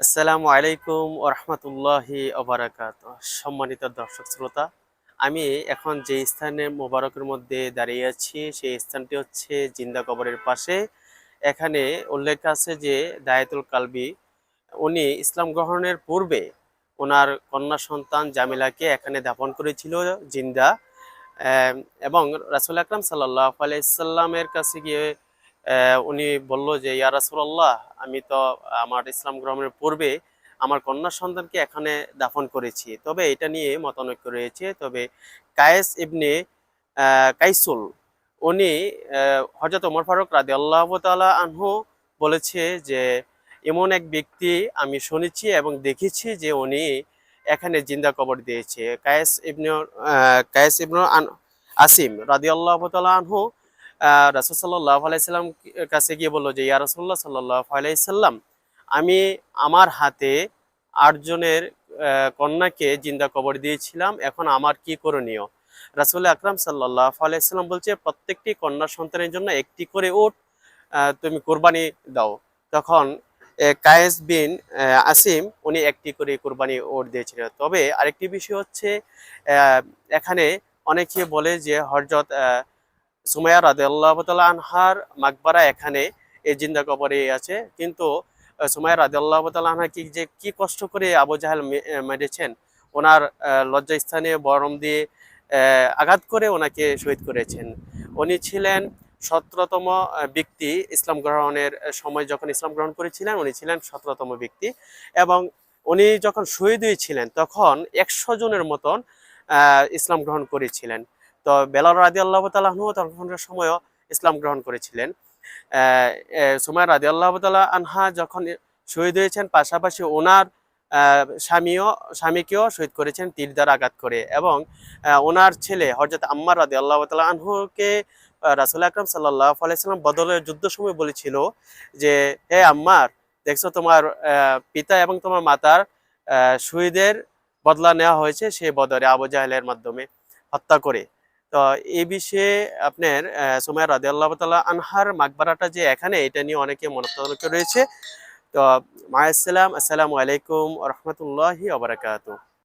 আসসালামু আলাইকুম ওরহমতুল্লাহি ওবারাকাতুহু। সম্মানিত দর্শক শ্রোতা, আমি এখন যে স্থানে মোবারকের মধ্যে দাঁড়িয়ে আছি সেই স্থানটি হচ্ছে জিন্দা কবরের পাশে। এখানে উল্লেখ আছে যে দায়াতুল কালবি উনি ইসলাম গ্রহণের পূর্বে ওনার কন্যা সন্তান জামিলাকে এখানে দাফন করেছিল জিন্দা। আহ, এবং রাসূল আকরাম সাল্লাল্লাহু আলাইহি সাল্লামের কাছে গিয়ে উনি বলল যে ইয়া রাসূলুল্লাহ, আমি তো আমার ইসলাম গ্রহণের পূর্বে আমার কন্যা সন্তানকে এখানে দাফন করেছি। তবে এটা নিয়ে মতানৈক্য রয়েছে। তবে কায়েস ইবনে কাইসুল উনি হযরত ওমর ফারুক রাদিয়াল্লাহু তাআলা আনহু বলেছে যে এমন এক ব্যক্তি আমি শুনেছি এবং দেখেছি যে উনি এখানে জিন্দা কবর দিয়েছে। কায়েস ইবনে আসিম রাদিয়াল্লাহু তাআলা আনহু রাসূল সাল্লাল্লাহু আলাইহি সাল্লাম কাছে গিয়ে বলল যে ইয়া রাসূলুল্লাহ সাল্লাল্লাহু আলাইহি সাল্লাম, আমি আমার হাতে ৮ জনের কন্যাকে জিন্দা কবর দিয়েছিলাম, এখন আমার কি করণীয়? রাসূল আকরাম সাল্লাল্লাহু আলাইহি সাল্লাম বলছে প্রত্যেকটি কন্যা সন্তানের জন্য একটি করে উট তুমি কোরবানি দাও। তখন কায়েস বিন আসিম উনি একটি করে কোরবানি উট দিয়েছিলেন। তবে আরেকটি বিষয় হচ্ছে আহ, এখানে অনেকে বলে যে হযরত সুমাইয়া রাদিয়াল্লাহু তাআলা আনহার মাকবারা এখানে এই জিন্দা কবরে আছে। কিন্তু সুমাইয়া রাদিয়াল্লাহু তাআলা আনহা কি কষ্ট করে আবু জাহেল মেরেছেন, ওনার লজ্জাস্থানে বরম দিয়ে আঘাত করে ওনাকে শহীদ করেছেন। উনি ছিলেন ১৭তম ব্যক্তি ইসলাম গ্রহণের সময়, যখন ইসলাম গ্রহণ করেছিলেন উনি ছিলেন ১৭তম ব্যক্তি। এবং উনি যখন শহীদ হয়েছিলেন তখন ১০০ জনের মতন ইসলাম গ্রহণ করেছিলেন। তো বেলাল রাদিয়াল্লাহু তাআলা আনহু তখনকার সময়ও ইসলাম গ্রহণ করেছিলেন। সুমাইয়া রাদিয়াল্লাহু তাআলা আনহা যখন শহীদ হয়েছেন, পাশাপাশি ওনার স্বামীকেও শহীদ করেছেন তীর দ্বারা আঘাত করে। এবং ওনার ছেলে হযরত আম্মার রাদিয়াল্লাহু তাআলা আনহুকে রাসূল আকরাম সাল্লাল্লাহু আলাইহি সাল্লাম বদরের যুদ্ধ সময় বলেছিল যে হে আম্মার, দেখছো তোমার পিতা এবং তোমার মাতার শহীদের বদলা নেওয়া হয়েছে সেই বদরে আবু জাহেলের মাধ্যমে হত্যা করে। তো এই বিষয়ে আপনার সুমাইয়া রাদিয়াল্লাহু তাআলা আনহার মাকবারাটা যে এখানে, এটা নিয়ে অনেকে মতানৈক্য রয়েছে। তো মাআসসালাম, আসসালামু আলাইকুম ওয়া রাহমাতুল্লাহি ওয়া বারাকাতুহু।